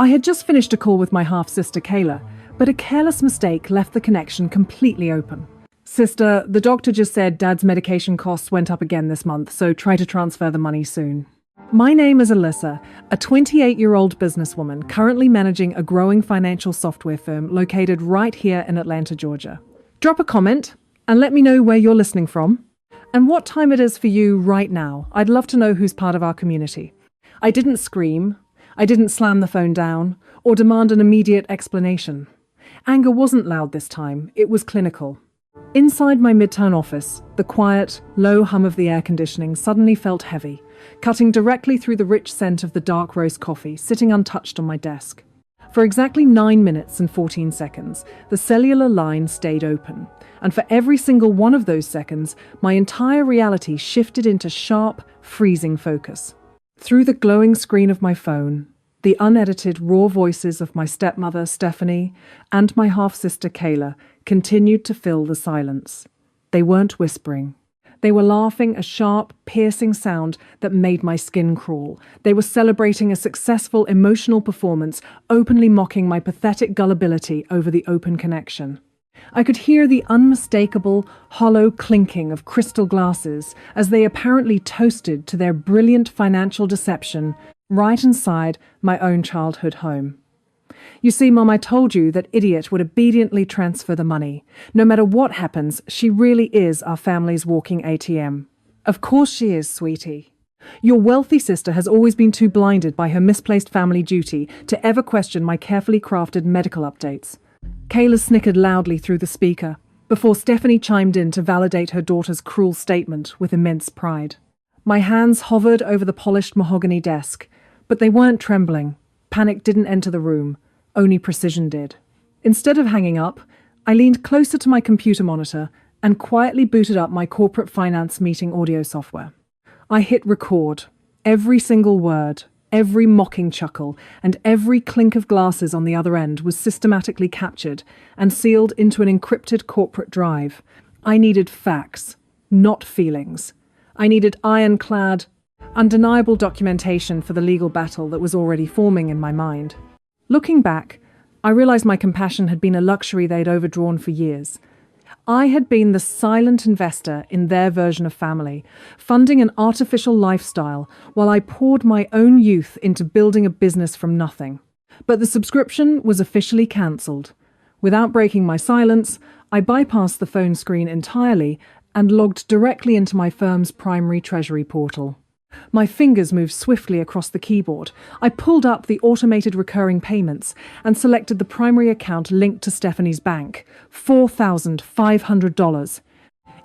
I had just finished a call with my half-sister Kayla, but a careless mistake left the connection completely open. Sister, the doctor just said Dad's medication costs went up again this month, so try to transfer the money soon. My name is Alyssa, a 28-year-old businesswoman currently managing a growing financial software firm located right here in Atlanta, Georgia. Drop a comment and let me know where you're listening from and what time it is for you right now. I'd love to know who's part of our community. I didn't scream, I didn't slam the phone down or demand an immediate explanation. Anger wasn't loud this time, it was clinical. Inside my midtown office, the quiet, low hum of the air conditioning suddenly felt heavy, cutting directly through the rich scent of the dark roast coffee sitting untouched on my desk. For exactly 9 minutes and 14 seconds, the cellular line stayed open, and for every single one of those seconds, my entire reality shifted into sharp, freezing focus. Through the glowing screen of my phone, the unedited, raw voices of my stepmother, Stephanie, and my half-sister, Kayla, continued to fill the silence. They weren't whispering. They were laughing a sharp, piercing sound that made my skin crawl. They were celebrating a successful emotional performance, openly mocking my pathetic gullibility over the open connection. I could hear the unmistakable, hollow clinking of crystal glasses as they apparently toasted to their brilliant financial deception right inside my own childhood home. You see, Mom, I told you that idiot would obediently transfer the money. No matter what happens, she really is our family's walking ATM. Of course she is, sweetie. Your wealthy sister has always been too blinded by her misplaced family duty to ever question my carefully crafted medical updates. Kayla snickered loudly through the speaker before Stephanie chimed in to validate her daughter's cruel statement with immense pride. My hands hovered over the polished mahogany desk, but they weren't trembling. Panic didn't enter the room. Only precision did. Instead of hanging up, I leaned closer to my computer monitor and quietly booted up my corporate finance meeting audio software. I hit record. Every single word, every mocking chuckle, and every clink of glasses on the other end was systematically captured and sealed into an encrypted corporate drive. I needed facts, not feelings. I needed ironclad, undeniable documentation for the legal battle that was already forming in my mind. Looking back, I realized my compassion had been a luxury they'd overdrawn for years. I had been the silent investor in their version of family, funding an artificial lifestyle while I poured my own youth into building a business from nothing. But the subscription was officially cancelled. Without breaking my silence, I bypassed the phone screen entirely and logged directly into my firm's primary treasury portal. My fingers moved swiftly across the keyboard. I pulled up the automated recurring payments and selected the primary account linked to Stephanie's bank, $4,500.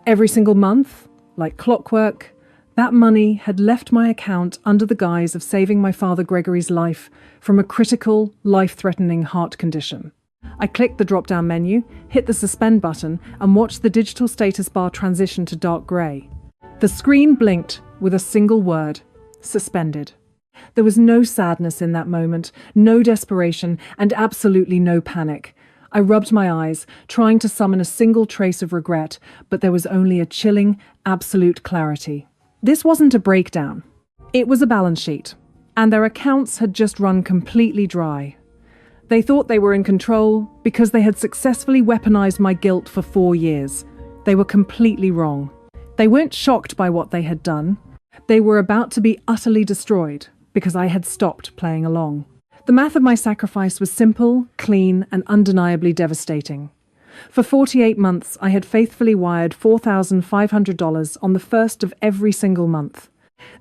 Every single month, like clockwork, that money had left my account under the guise of saving my father Gregory's life from a critical, life-threatening heart condition. I clicked the drop-down menu, hit the suspend button, and watched the digital status bar transition to dark grey. The screen blinked with a single word: suspended. There was no sadness in that moment, no desperation, and absolutely no panic. I rubbed my eyes, trying to summon a single trace of regret, but there was only a chilling, absolute clarity. This wasn't a breakdown. It was a balance sheet, and their accounts had just run completely dry. They thought they were in control because they had successfully weaponized my guilt for 4 years. They were completely wrong. They weren't shocked by what they had done. They were about to be utterly destroyed because I had stopped playing along. The math of my sacrifice was simple, clean, and undeniably devastating. For 48 months, I had faithfully wired $4,500 on the first of every single month.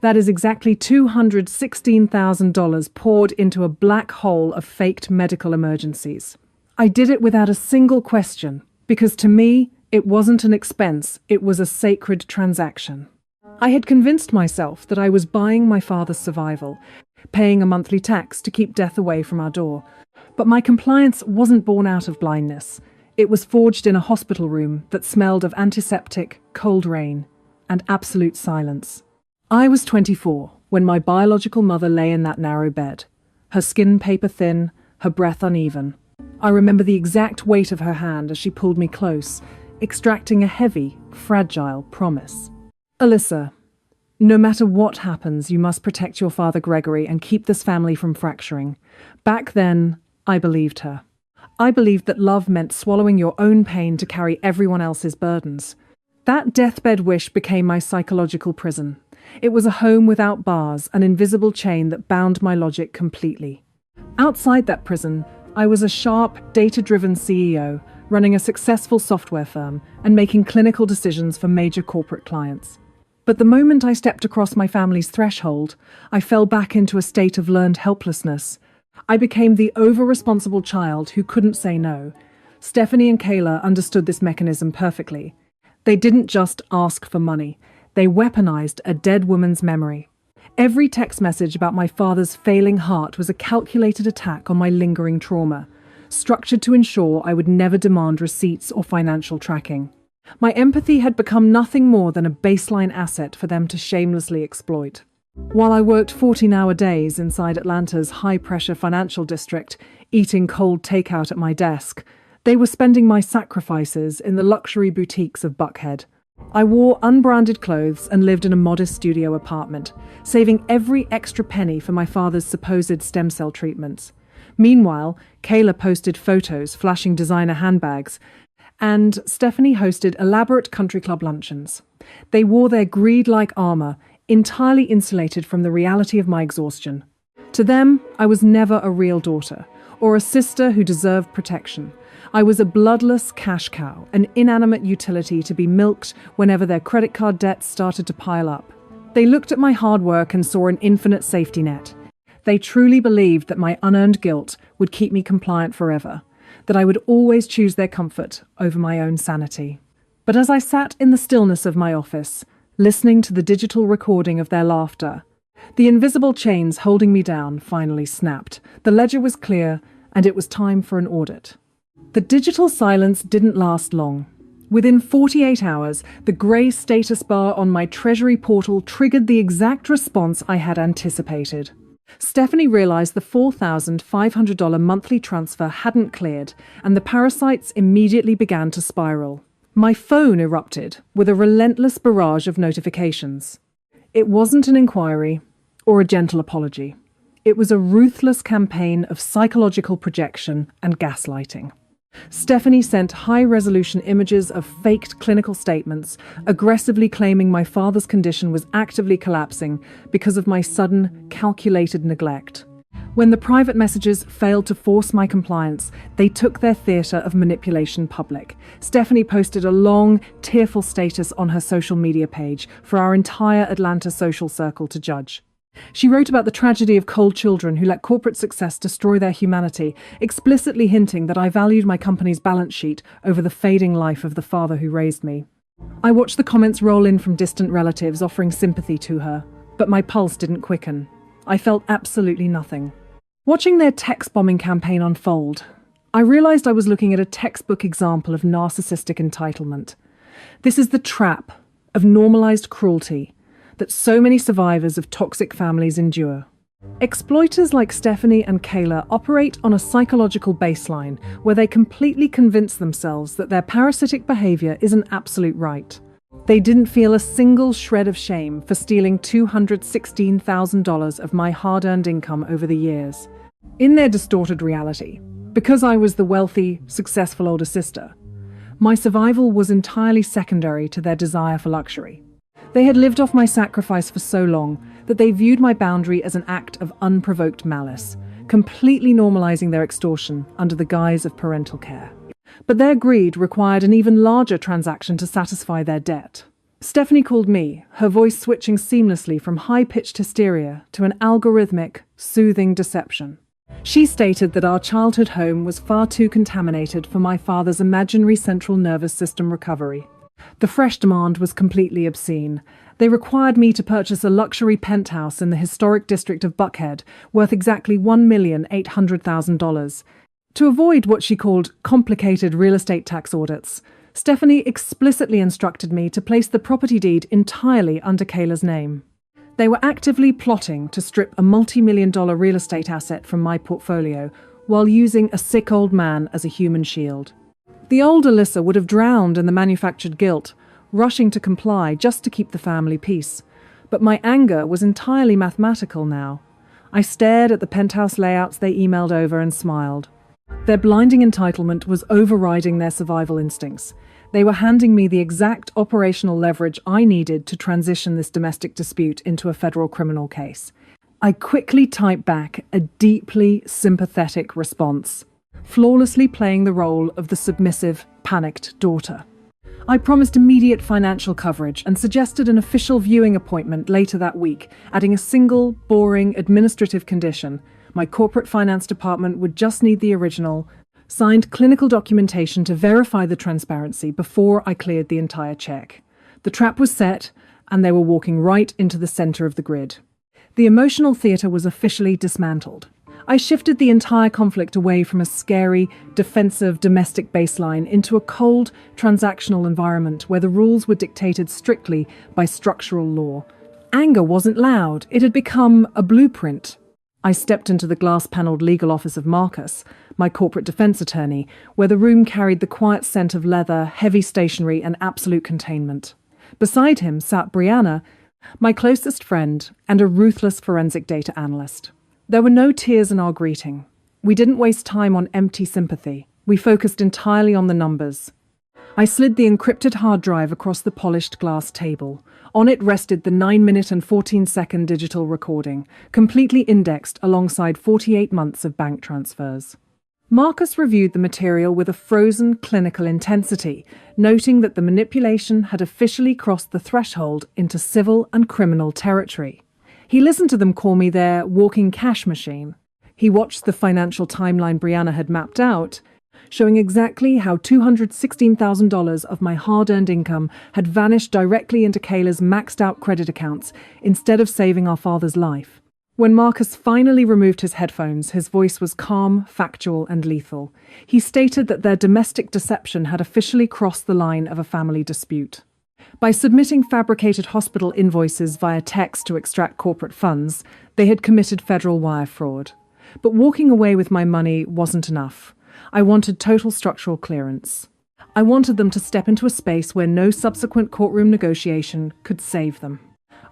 That is exactly $216,000 poured into a black hole of faked medical emergencies. I did it without a single question, because to me, it wasn't an expense, it was a sacred transaction. I had convinced myself that I was buying my father's survival, paying a monthly tax to keep death away from our door. But my compliance wasn't born out of blindness. It was forged in a hospital room that smelled of antiseptic, cold rain, and absolute silence. I was 24 when my biological mother lay in that narrow bed, her skin paper thin, her breath uneven. I remember the exact weight of her hand as she pulled me close, extracting a heavy, fragile promise. Alyssa, No matter what happens, you must protect your father Gregory and keep this family from fracturing. Back then, I believed her. I believed that love meant swallowing your own pain to carry everyone else's burdens. That deathbed wish became my psychological prison. It was a home without bars, an invisible chain that bound my logic completely. Outside that prison, I was a sharp, data-driven CEO, running a successful software firm and making clinical decisions for major corporate clients. But the moment I stepped across my family's threshold, I fell back into a state of learned helplessness. I became the over-responsible child who couldn't say no. Stephanie and Kayla understood this mechanism perfectly. They didn't just ask for money. They weaponized a dead woman's memory. Every text message about my father's failing heart was a calculated attack on my lingering trauma, structured to ensure I would never demand receipts or financial tracking. My empathy had become nothing more than a baseline asset for them to shamelessly exploit. While I worked 14-hour days inside Atlanta's high-pressure financial district, eating cold takeout at my desk, they were spending my sacrifices in the luxury boutiques of Buckhead. I wore unbranded clothes and lived in a modest studio apartment, saving every extra penny for my father's supposed stem cell treatments. Meanwhile, Kayla posted photos flashing designer handbags, and Stephanie hosted elaborate country club luncheons. They wore their greed-like armor, entirely insulated from the reality of my exhaustion. To them, I was never a real daughter, or a sister who deserved protection. I was a bloodless cash cow, an inanimate utility to be milked whenever their credit card debts started to pile up. They looked at my hard work and saw an infinite safety net. They truly believed that my unearned guilt would keep me compliant forever, that I would always choose their comfort over my own sanity. But as I sat in the stillness of my office, listening to the digital recording of their laughter, the invisible chains holding me down finally snapped. The ledger was clear, and it was time for an audit. The digital silence didn't last long. Within 48 hours, the grey status bar on my Treasury portal triggered the exact response I had anticipated. Stephanie realized the $4,500 monthly transfer hadn't cleared, and the parasites immediately began to spiral. My phone erupted with a relentless barrage of notifications. It wasn't an inquiry or a gentle apology. It was a ruthless campaign of psychological projection and gaslighting. Stephanie sent high-resolution images of faked clinical statements, aggressively claiming my father's condition was actively collapsing because of my sudden, calculated neglect. When the private messages failed to force my compliance, they took their theatre of manipulation public. Stephanie posted a long, tearful status on her social media page for our entire Atlanta social circle to judge. She wrote about the tragedy of cold children who let corporate success destroy their humanity, explicitly hinting that I valued my company's balance sheet over the fading life of the father who raised me. I watched the comments roll in from distant relatives offering sympathy to her, but my pulse didn't quicken. I felt absolutely nothing. Watching their text bombing campaign unfold, I realized I was looking at a textbook example of narcissistic entitlement. This is the trap of normalized cruelty that so many survivors of toxic families endure. Exploiters like Stephanie and Kayla operate on a psychological baseline where they completely convince themselves that their parasitic behavior is an absolute right. They didn't feel a single shred of shame for stealing $216,000 of my hard-earned income over the years. In their distorted reality, because I was the wealthy, successful older sister, my survival was entirely secondary to their desire for luxury. They had lived off my sacrifice for so long that they viewed my boundary as an act of unprovoked malice, completely normalizing their extortion under the guise of parental care. But their greed required an even larger transaction to satisfy their debt. Stephanie called me, her voice switching seamlessly from high-pitched hysteria to an algorithmic, soothing deception. She stated that our childhood home was far too contaminated for my father's imaginary central nervous system recovery. The fresh demand was completely obscene. They required me to purchase a luxury penthouse in the historic district of Buckhead, worth exactly $1,800,000. To avoid what she called complicated real estate tax audits, Stephanie explicitly instructed me to place the property deed entirely under Kayla's name. They were actively plotting to strip a multi-million-dollar real estate asset from my portfolio while using a sick old man as a human shield. The old Alyssa would have drowned in the manufactured guilt, rushing to comply just to keep the family peace. But my anger was entirely mathematical now. I stared at the penthouse layouts they emailed over and smiled. Their blinding entitlement was overriding their survival instincts. They were handing me the exact operational leverage I needed to transition this domestic dispute into a federal criminal case. I quickly typed back a deeply sympathetic response, flawlessly playing the role of the submissive, panicked daughter. I promised immediate financial coverage and suggested an official viewing appointment later that week, adding a single, boring, administrative condition. My corporate finance department would just need the original, signed clinical documentation to verify the transparency before I cleared the entire check. The trap was set, and they were walking right into the center of the grid. The emotional theater was officially dismantled. I shifted the entire conflict away from a scary, defensive domestic baseline into a cold, transactional environment where the rules were dictated strictly by structural law. Anger wasn't loud. It had become a blueprint. I stepped into the glass-paneled legal office of Marcus, my corporate defense attorney, where the room carried the quiet scent of leather, heavy stationery, and absolute containment. Beside him sat Brianna, my closest friend, and a ruthless forensic data analyst. There were no tears in our greeting. We didn't waste time on empty sympathy. We focused entirely on the numbers. I slid the encrypted hard drive across the polished glass table. On it rested the 9-minute and 14-second digital recording, completely indexed alongside 48 months of bank transfers. Marcus reviewed the material with a frozen clinical intensity, noting that the manipulation had officially crossed the threshold into civil and criminal territory. He listened to them call me their walking cash machine. He watched the financial timeline Brianna had mapped out, showing exactly how $216,000 of my hard-earned income had vanished directly into Kayla's maxed-out credit accounts instead of saving our father's life. When Marcus finally removed his headphones, his voice was calm, factual, and lethal. He stated that their domestic deception had officially crossed the line of a family dispute. By submitting fabricated hospital invoices via text to extract corporate funds, they had committed federal wire fraud. But walking away with my money wasn't enough. I wanted total structural clearance. I wanted them to step into a space where no subsequent courtroom negotiation could save them.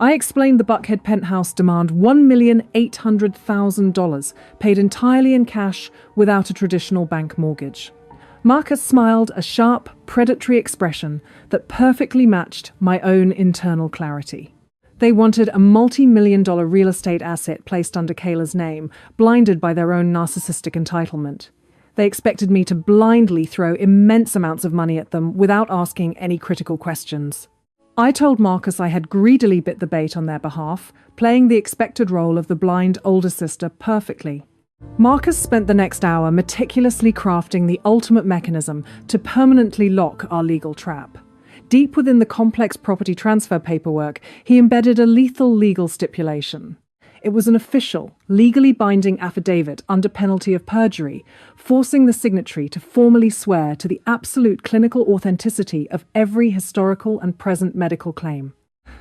I explained the Buckhead penthouse demand $1,800,000, paid entirely in cash without a traditional bank mortgage. Marcus smiled, a sharp, predatory expression that perfectly matched my own internal clarity. They wanted a multi-million-dollar real estate asset placed under Kayla's name, blinded by their own narcissistic entitlement. They expected me to blindly throw immense amounts of money at them without asking any critical questions. I told Marcus I had greedily bit the bait on their behalf, playing the expected role of the blind older sister perfectly. Marcus spent the next hour meticulously crafting the ultimate mechanism to permanently lock our legal trap. Deep within the complex property transfer paperwork, he embedded a lethal legal stipulation. It was an official, legally binding affidavit under penalty of perjury, forcing the signatory to formally swear to the absolute clinical authenticity of every historical and present medical claim.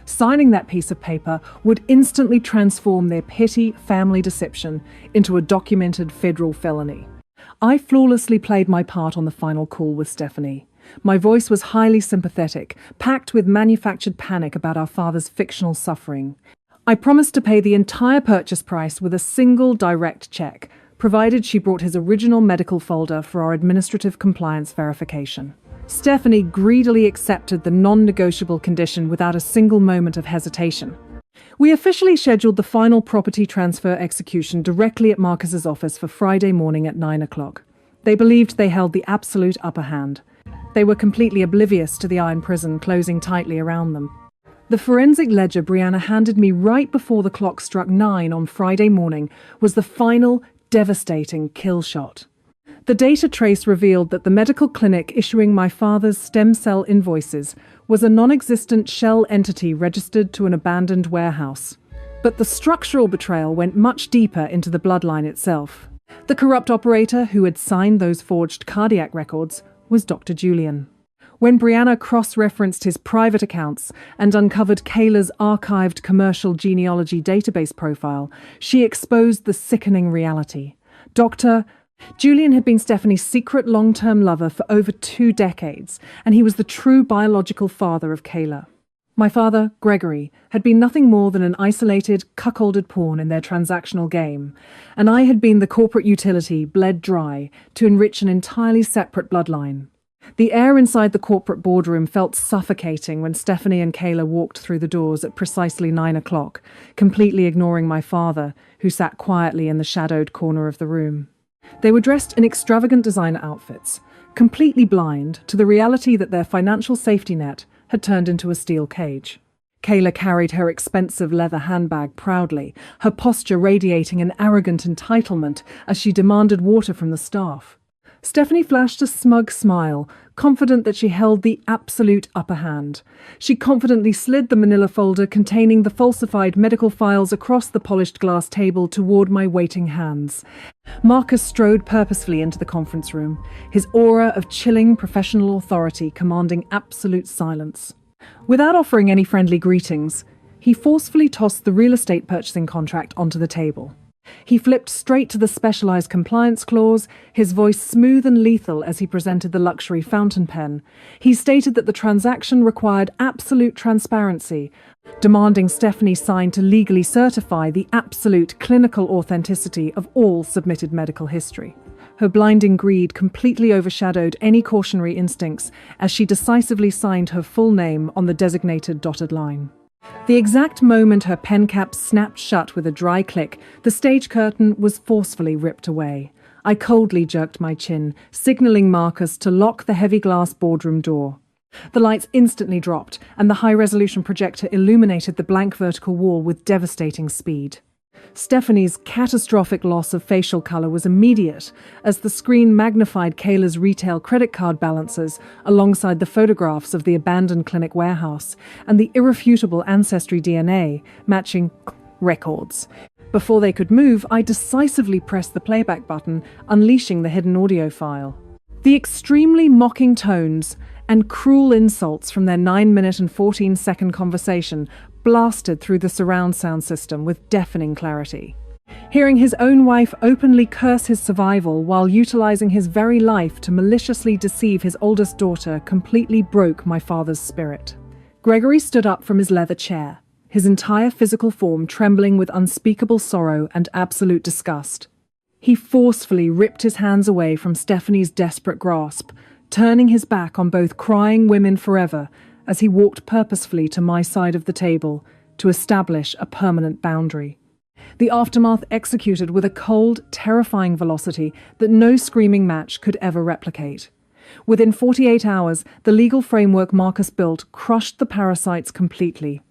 Signing that piece of paper would instantly transform their petty family deception into a documented federal felony. I flawlessly played my part on the final call with Stephanie. My voice was highly sympathetic, packed with manufactured panic about our father's fictional suffering. I promised to pay the entire purchase price with a single direct check, provided she brought his original medical folder for our administrative compliance verification. Stephanie greedily accepted the non-negotiable condition without a single moment of hesitation. We officially scheduled the final property transfer execution directly at Marcus's office for Friday morning at 9 o'clock. They believed they held the absolute upper hand. They were completely oblivious to the iron prison closing tightly around them. The forensic ledger Brianna handed me right before the clock struck 9 on Friday morning was the final, devastating kill shot. The data trace revealed that the medical clinic issuing my father's stem cell invoices was a non-existent shell entity registered to an abandoned warehouse. But the structural betrayal went much deeper into the bloodline itself. The corrupt operator who had signed those forged cardiac records was Dr. Julian. When Brianna cross-referenced his private accounts and uncovered Kayla's archived commercial genealogy database profile, she exposed the sickening reality. Dr. Julian had been Stephanie's secret long-term lover for over 2 decades, and he was the true biological father of Kayla. My father, Gregory, had been nothing more than an isolated, cuckolded pawn in their transactional game, and I had been the corporate utility bled dry to enrich an entirely separate bloodline. The air inside the corporate boardroom felt suffocating when Stephanie and Kayla walked through the doors at precisely 9 o'clock, completely ignoring my father, who sat quietly in the shadowed corner of the room. They were dressed in extravagant designer outfits, completely blind to the reality that their financial safety net had turned into a steel cage. Kayla carried her expensive leather handbag proudly, her posture radiating an arrogant entitlement as she demanded water from the staff. Stephanie flashed a smug smile, confident that she held the absolute upper hand. She confidently slid the manila folder containing the falsified medical files across the polished glass table toward my waiting hands. Marcus strode purposefully into the conference room, his aura of chilling professional authority commanding absolute silence. Without offering any friendly greetings, he forcefully tossed the real estate purchasing contract onto the table. He flipped straight to the specialized compliance clause, his voice smooth and lethal as he presented the luxury fountain pen. He stated that the transaction required absolute transparency, demanding Stephanie sign to legally certify the absolute clinical authenticity of all submitted medical history. Her blinding greed completely overshadowed any cautionary instincts as she decisively signed her full name on the designated dotted line. The exact moment her pen cap snapped shut with a dry click, the stage curtain was forcefully ripped away. I coldly jerked my chin, signaling Marcus to lock the heavy glass boardroom door. The lights instantly dropped, and the high-resolution projector illuminated the blank vertical wall with devastating speed. Stephanie's catastrophic loss of facial color was immediate, as the screen magnified Kayla's retail credit card balances alongside the photographs of the abandoned clinic warehouse and the irrefutable ancestry DNA matching records. Before they could move, I decisively pressed the playback button, unleashing the hidden audio file. The extremely mocking tones and cruel insults from their 9-minute and 14-second conversation blasted through the surround sound system with deafening clarity. Hearing his own wife openly curse his survival while utilizing his very life to maliciously deceive his oldest daughter completely broke my father's spirit. Gregory stood up from his leather chair, his entire physical form trembling with unspeakable sorrow and absolute disgust. He forcefully ripped his hands away from Stephanie's desperate grasp, turning his back on both crying women forever as he walked purposefully to my side of the table to establish a permanent boundary. The aftermath executed with a cold, terrifying velocity that no screaming match could ever replicate. Within 48 hours, the legal framework Marcus built crushed the parasites completely.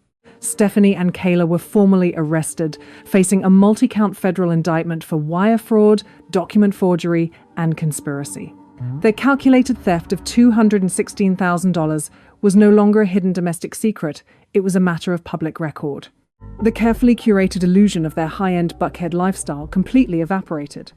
Stephanie and Kayla were formally arrested, facing a multi-count federal indictment for wire fraud, document forgery, and conspiracy. Their calculated theft of $216,000 was no longer a hidden domestic secret, it was a matter of public record. The carefully curated illusion of their high-end buckhead lifestyle completely evaporated.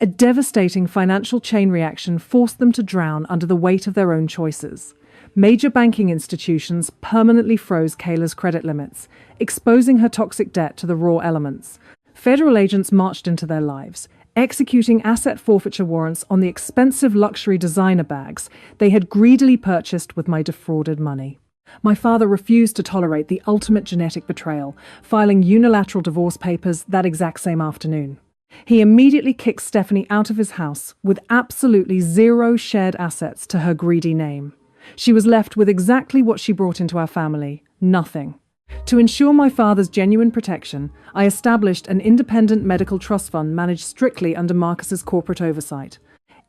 A devastating financial chain reaction forced them to drown under the weight of their own choices. Major banking institutions permanently froze Kayla's credit limits, exposing her toxic debt to the raw elements. Federal agents marched into their lives, executing asset forfeiture warrants on the expensive luxury designer bags they had greedily purchased with my defrauded money. My father refused to tolerate the ultimate genetic betrayal, filing unilateral divorce papers that exact same afternoon. He immediately kicked Stephanie out of his house with absolutely zero shared assets to her greedy name. She was left with exactly what she brought into our family, nothing. To ensure my father's genuine protection, I established an independent medical trust fund managed strictly under Marcus's corporate oversight.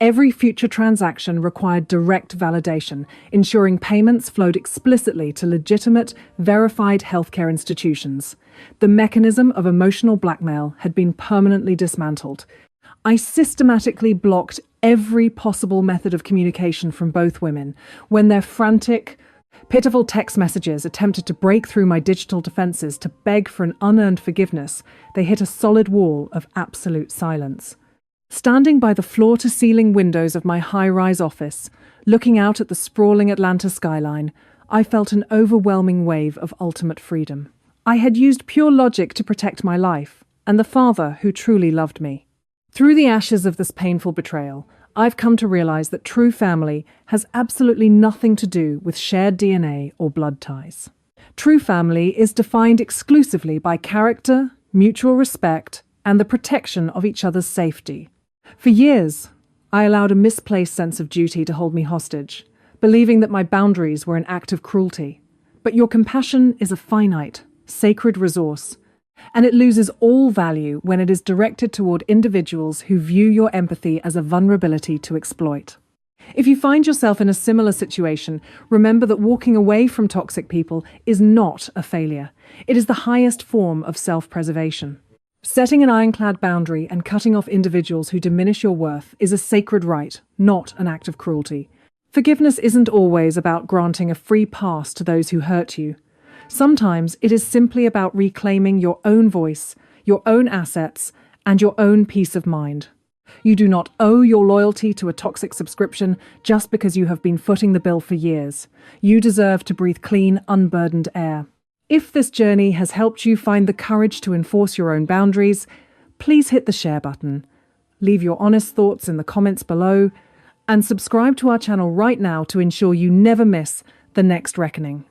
Every future transaction required direct validation, ensuring payments flowed explicitly to legitimate, verified healthcare institutions. The mechanism of emotional blackmail had been permanently dismantled. I systematically blocked every possible method of communication from both women when their frantic, pitiful text messages attempted to break through my digital defenses to beg for an unearned forgiveness. They hit a solid wall of absolute silence. Standing by the floor-to-ceiling windows of my high-rise office, looking out at the sprawling Atlanta skyline, I felt an overwhelming wave of ultimate freedom. I had used pure logic to protect my life, and the father who truly loved me. Through the ashes of this painful betrayal, I've come to realize that true family has absolutely nothing to do with shared DNA or blood ties. True family is defined exclusively by character, mutual respect, and the protection of each other's safety. For years, I allowed a misplaced sense of duty to hold me hostage, believing that my boundaries were an act of cruelty. But your compassion is a finite, sacred resource, and it loses all value when it is directed toward individuals who view your empathy as a vulnerability to exploit. If you find yourself in a similar situation, remember that walking away from toxic people is not a failure. It is the highest form of self-preservation. Setting an ironclad boundary and cutting off individuals who diminish your worth is a sacred right, not an act of cruelty. Forgiveness isn't always about granting a free pass to those who hurt you. Sometimes it is simply about reclaiming your own voice, your own assets, and your own peace of mind. You do not owe your loyalty to a toxic subscription just because you have been footing the bill for years. You deserve to breathe clean, unburdened air. If this journey has helped you find the courage to enforce your own boundaries, please hit the share button. Leave your honest thoughts in the comments below, and subscribe to our channel right now to ensure you never miss the next reckoning.